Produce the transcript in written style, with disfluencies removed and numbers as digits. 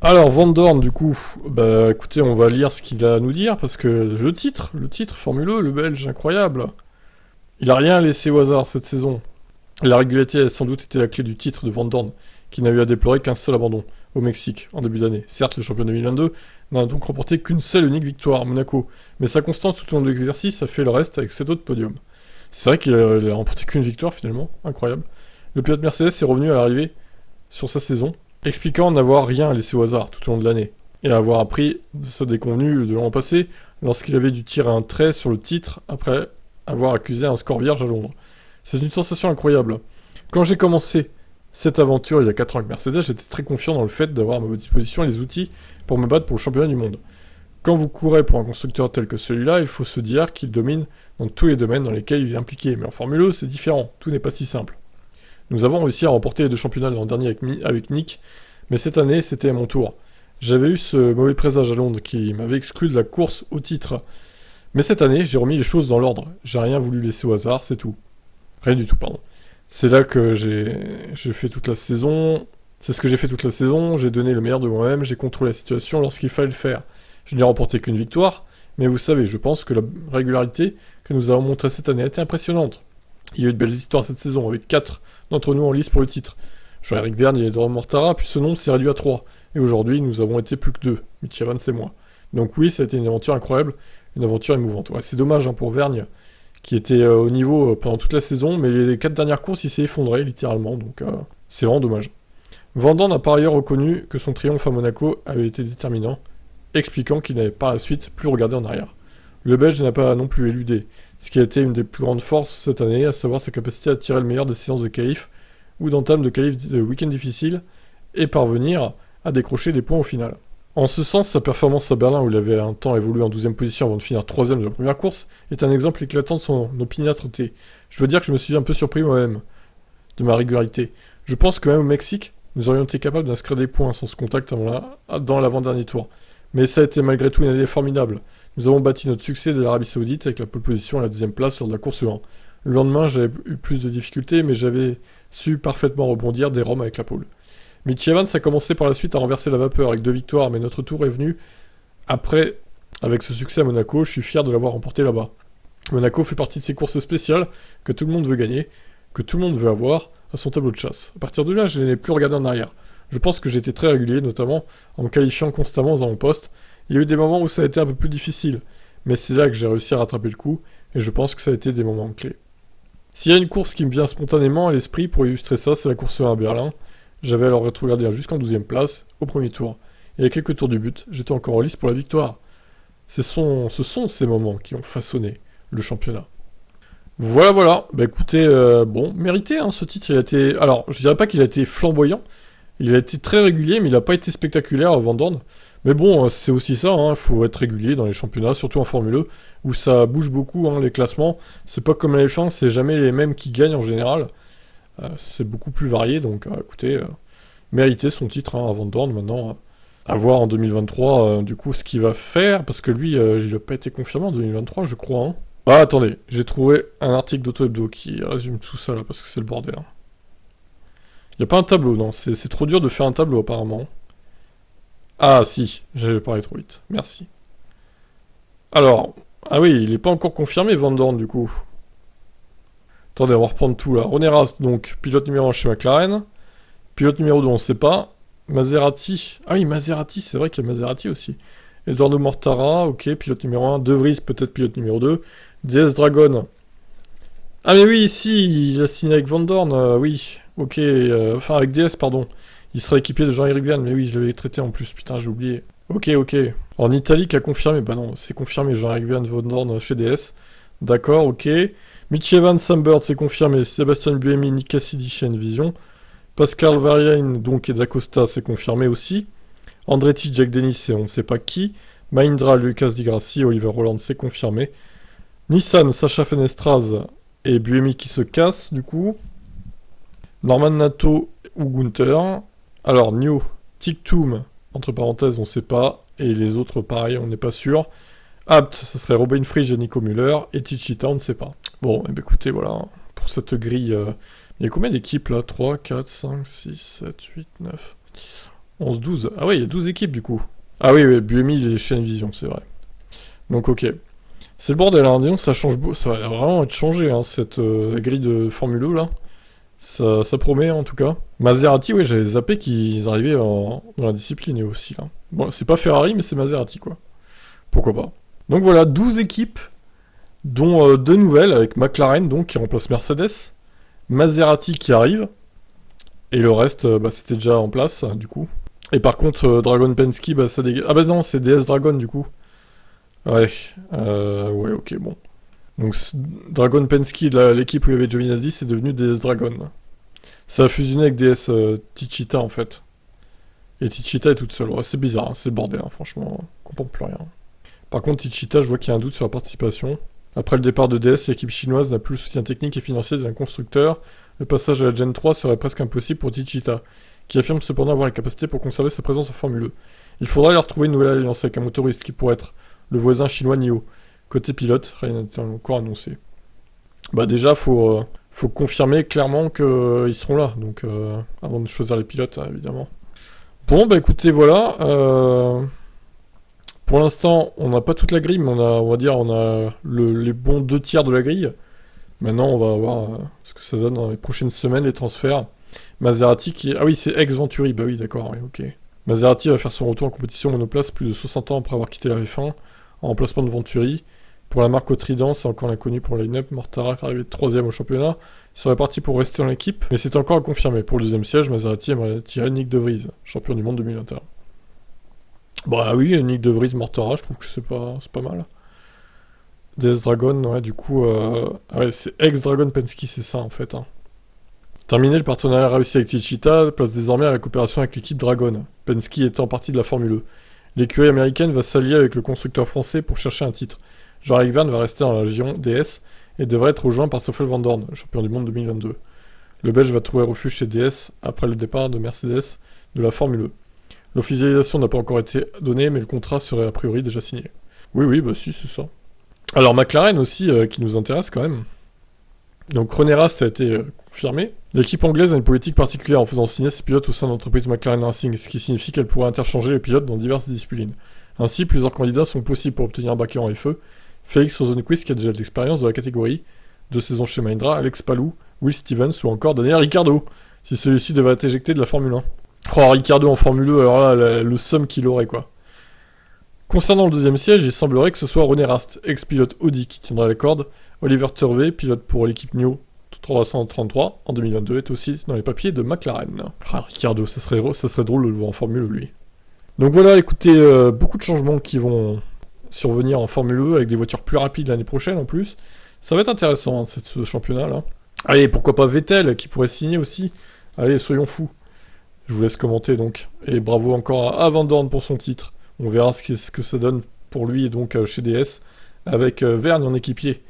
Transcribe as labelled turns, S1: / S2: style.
S1: Alors, Van Dorn, du coup, bah écoutez, on va lire ce qu'il a à nous dire, parce que le titre, Formule 1, le Belge, incroyable. Il a rien laissé au hasard cette saison. La régularité a sans doute été la clé du titre de Van Dorn, qui n'a eu à déplorer qu'un seul abandon, au Mexique, en début d'année. Certes, le champion 2022 n'a donc remporté qu'une seule unique victoire à Monaco, mais sa constance tout au long de l'exercice a fait le reste avec 7 autres podiums. C'est vrai qu'il a remporté qu'une victoire finalement, incroyable. Le pilote Mercedes est revenu à l'arrivée sur sa saison, expliquant n'avoir rien laissé au hasard tout au long de l'année, et avoir appris de sa déconvenue de l'an passé lorsqu'il avait dû tirer un trait sur le titre après avoir accusé un score vierge à Londres. C'est une sensation incroyable. Quand j'ai commencé cette aventure il y a 4 ans avec Mercedes, j'étais très confiant dans le fait d'avoir à ma disposition les outils pour me battre pour le championnat du monde. Quand vous courez pour un constructeur tel que celui-là, il faut se dire qu'il domine dans tous les domaines dans lesquels il est impliqué. Mais en Formule 1, c'est différent, tout n'est pas si simple. Nous avons réussi à remporter les 2 championnats l'an dernier avec Nick, mais cette année, c'était à mon tour. J'avais eu ce mauvais présage à Londres qui m'avait exclu de la course au titre. Mais cette année, j'ai remis les choses dans l'ordre. J'ai rien voulu laisser au hasard, c'est tout. Rien du tout, pardon. C'est là que j'ai fait toute la saison. C'est ce que j'ai fait toute la saison. J'ai donné le meilleur de moi-même. J'ai contrôlé la situation lorsqu'il fallait le faire. Je n'ai remporté qu'une victoire, mais vous savez, je pense que la régularité que nous avons montrée cette année a été impressionnante. Il y a eu de belles histoires cette saison, avec 4 d'entre nous en lice pour le titre. Jean-Éric Vergne et Edouard Mortara, puis ce nombre s'est réduit à 3. Et aujourd'hui, nous avons été plus que 2, Mitch Evans et moi. Donc oui, ça a été une aventure incroyable, une aventure émouvante. Ouais, c'est dommage pour Vergne, qui était au niveau pendant toute la saison, mais les 4 dernières courses, il s'est effondré, littéralement, donc c'est vraiment dommage. Van Dorn a par ailleurs reconnu que son triomphe à Monaco avait été déterminant, expliquant qu'il n'avait par la suite plus regardé en arrière. Le Belge n'a pas non plus éludé, ce qui a été une des plus grandes forces cette année, à savoir sa capacité à tirer le meilleur des séances de qualif ou d'entame de qualif de week-end difficile, et parvenir à décrocher des points au final. En ce sens, sa performance à Berlin, où il avait un temps évolué en 12e position avant de finir 3e de la première course, est un exemple éclatant de son opiniâtreté. Je dois dire que je me suis un peu surpris moi-même de ma régularité. Je pense que même au Mexique, nous aurions été capables d'inscrire des points sans ce contact dans l'avant-dernier tour. Mais ça a été malgré tout une année formidable. Nous avons bâti notre succès de l'Arabie Saoudite avec la pole position à la 2e place lors de la course 1. Le lendemain, j'avais eu plus de difficultés, mais j'avais su parfaitement rebondir des Roms avec la pole. Mitch Evans a commencé par la suite à renverser la vapeur avec 2 victoires, mais notre tour est venu après, avec ce succès à Monaco. Je suis fier de l'avoir remporté là-bas. Monaco fait partie de ces courses spéciales que tout le monde veut gagner, que tout le monde veut avoir à son tableau de chasse. À partir de là, je n'ai plus regardé en arrière. Je pense que j'ai été très régulier, notamment en me qualifiant constamment dans mon poste. Il y a eu des moments où ça a été un peu plus difficile, mais c'est là que j'ai réussi à rattraper le coup, et je pense que ça a été des moments clés. S'il y a une course qui me vient spontanément à l'esprit pour illustrer ça, c'est la course 1 à Berlin. J'avais alors rétrogradé jusqu'en 12e place, au premier tour. Et à quelques tours du but, j'étais encore en lice pour la victoire. Ce sont ces moments qui ont façonné le championnat. Voilà. Bah écoutez, bon, mérité, hein, ce titre. Il a été... Alors, je dirais pas qu'il a été flamboyant. Il a été très régulier, mais il n'a pas été spectaculaire, Van Dorn. Mais bon, c'est aussi ça, il faut être régulier dans les championnats, surtout en Formule 1, où ça bouge beaucoup, les classements. C'est pas comme la F1, c'est jamais les mêmes qui gagnent en général. C'est beaucoup plus varié, donc écoutez, mérité son titre à Van Dorn. Maintenant, à voir en 2023, du coup, ce qu'il va faire, parce que lui, il n'a pas été confirmé en 2023, je crois. Ah, attendez, j'ai trouvé un article d'Auto Hebdo qui résume tout ça, là, parce que c'est le bordel. Il n'y a pas un tableau, non, c'est trop dur de faire un tableau, apparemment. Ah, si, j'avais parlé trop vite, merci. Alors, ah oui, il n'est pas encore confirmé, Van Dorn, du coup. Attendez, on va reprendre tout là. René Rast, donc, pilote numéro 1 chez McLaren. Pilote numéro 2, on ne sait pas. Maserati. Ah oui, Maserati, c'est vrai qu'il y a Maserati aussi. Eduardo Mortara, ok, pilote numéro 1. De Vries, peut-être pilote numéro 2. DS Dragon. Ah mais oui, si, il a signé avec Van Dorn, oui. Ok, enfin avec DS, pardon. Il sera équipé de Jean-Éric Vergne, mais oui, je l'avais traité en plus, putain, j'ai oublié. Ok. En Italie, qui a confirmé, bah non, c'est confirmé, Jean-Éric Vergne, Van Dorn chez DS. D'accord, ok. Mitch Evans, Sam Bird, c'est confirmé. Sébastien Buemi, Nick Cassidy chez Envision. Pascal Varian, donc, et d'Acosta, c'est confirmé aussi. Andretti, Jack Dennis, et on ne sait pas qui. Mahindra, Lucas Di Grassi, Oliver Roland, c'est confirmé. Nissan, Sacha Fenestraz et Buemi qui se casse, du coup. Norman Nato ou Gunther. Alors, New, Tictum, entre parenthèses, on ne sait pas. Et les autres, pareil, on n'est pas sûr. Apt, ça serait Robin Frisch et Nico Müller. Et Tichita, on ne sait pas. Bon, eh bien, écoutez, voilà. Pour cette grille, il y a combien d'équipes là? 3, 4, 5, 6, 7, 8, 9, 10. 11-12. Ah ouais, il y a 12 équipes du coup. Ah oui, oui, Buemi, il est chez Envision, c'est vrai. Donc ok. C'est le bordel, hein. Disons, ça change ça va vraiment être changé, hein, cette grille de Formule 1 là. Ça promet en tout cas. Maserati, oui, j'avais zappé qu'ils arrivaient dans la discipline aussi là. Bon, c'est pas Ferrari, mais c'est Maserati quoi. Pourquoi pas. Donc voilà, 12 équipes, dont deux nouvelles, avec McLaren donc qui remplace Mercedes, Maserati qui arrive, et le reste, c'était déjà en place du coup. Et par contre, Dragon Penske, ça dégage. Ah bah non, c'est DS Dragon du coup. Ouais, ouais, ok, bon. Donc Dragon Penske, l'équipe où il y avait Giovinazzi, c'est devenu DS Dragon. Ça a fusionné avec DS Techeetah en fait. Et Techeetah est toute seule. Ouais, c'est bizarre, hein, c'est le bordel, hein, franchement, on comprend plus rien. Par contre, Techeetah, je vois qu'il y a un doute sur la participation. Après le départ de DS, l'équipe chinoise n'a plus le soutien technique et financier d'un constructeur. Le passage à la Gen 3 serait presque impossible pour Techeetah, qui affirme cependant avoir la capacité pour conserver sa présence en Formule 1. Il faudra leur trouver une nouvelle alliance avec un motoriste qui pourrait être le voisin chinois NIO. Côté pilote, rien n'est encore annoncé. Bah déjà, faut confirmer clairement qu'ils seront là, donc avant de choisir les pilotes, hein, évidemment. Bon, bah écoutez, voilà. Pour l'instant, on n'a pas toute la grille, mais on a les bons 2 tiers de la grille. Maintenant, on va voir ce que ça donne dans les prochaines semaines, les transferts. Maserati qui est... Ah oui, c'est ex-Venturi, bah oui, d'accord, oui, ok. Maserati va faire son retour en compétition monoplace plus de 60 ans après avoir quitté la F1, en remplacement de Venturi. Pour la marque au Trident, c'est encore l'inconnu pour le line-up. Mortara, arrivé 3ème au championnat, serait parti pour rester dans l'équipe, mais c'est encore à confirmer. Pour le deuxième siège, Maserati aimerait tirer Nick De Vries, champion du monde 2021. Bah oui, Nick De Vries, Mortara, je trouve que c'est pas mal. DS Dragon, ouais, du coup... ouais, c'est ex-Dragon Penske, c'est ça, en fait. Hein. Terminé, le partenariat réussi avec Techeetah place désormais à la coopération avec l'équipe Dragon, Penske étant partie de la Formule 1. L'écurie américaine va s'allier avec le constructeur français pour chercher un titre. Jean-Eric Verne va rester dans la région DS et devrait être rejoint par Stoffel Van Dorn, champion du monde 2022. Le Belge va trouver refuge chez DS après le départ de Mercedes de la Formule 1. L'officialisation n'a pas encore été donnée, mais le contrat serait a priori déjà signé. Oui, bah si, c'est ça. Alors McLaren aussi, qui nous intéresse quand même. Donc René Rast a été confirmé. L'équipe anglaise a une politique particulière en faisant signer ses pilotes au sein de l'entreprise McLaren Racing, ce qui signifie qu'elle pourra interchanger les pilotes dans diverses disciplines. Ainsi, plusieurs candidats sont possibles pour obtenir un baquet en FE. Félix Rosenquist, qui a déjà de l'expérience de la catégorie, 2 saisons chez Mahindra, Alex Palou, Will Stevens ou encore Daniel Ricciardo, si celui-ci devait être éjecté de la Formule 1. Oh, Ricciardo en Formule 1, alors là, le somme qu'il aurait, quoi. Concernant le deuxième siège, il semblerait que ce soit René Rast, ex-pilote Audi, qui tiendra la corde. Oliver Turvey, pilote pour l'équipe NIO 333 en 2022, est aussi dans les papiers de McLaren. Ah, Ricciardo, ça serait drôle de le voir en Formule 1, lui. Donc voilà, écoutez, beaucoup de changements qui vont survenir en Formule 1 avec des voitures plus rapides l'année prochaine en plus. Ça va être intéressant, hein, ce championnat-là. Allez, pourquoi pas Vettel, qui pourrait signer aussi. Allez, soyons fous. Je vous laisse commenter donc. Et bravo encore à Van Dorn pour son titre. On verra ce que ça donne pour lui et donc chez DS avec Verne en équipier.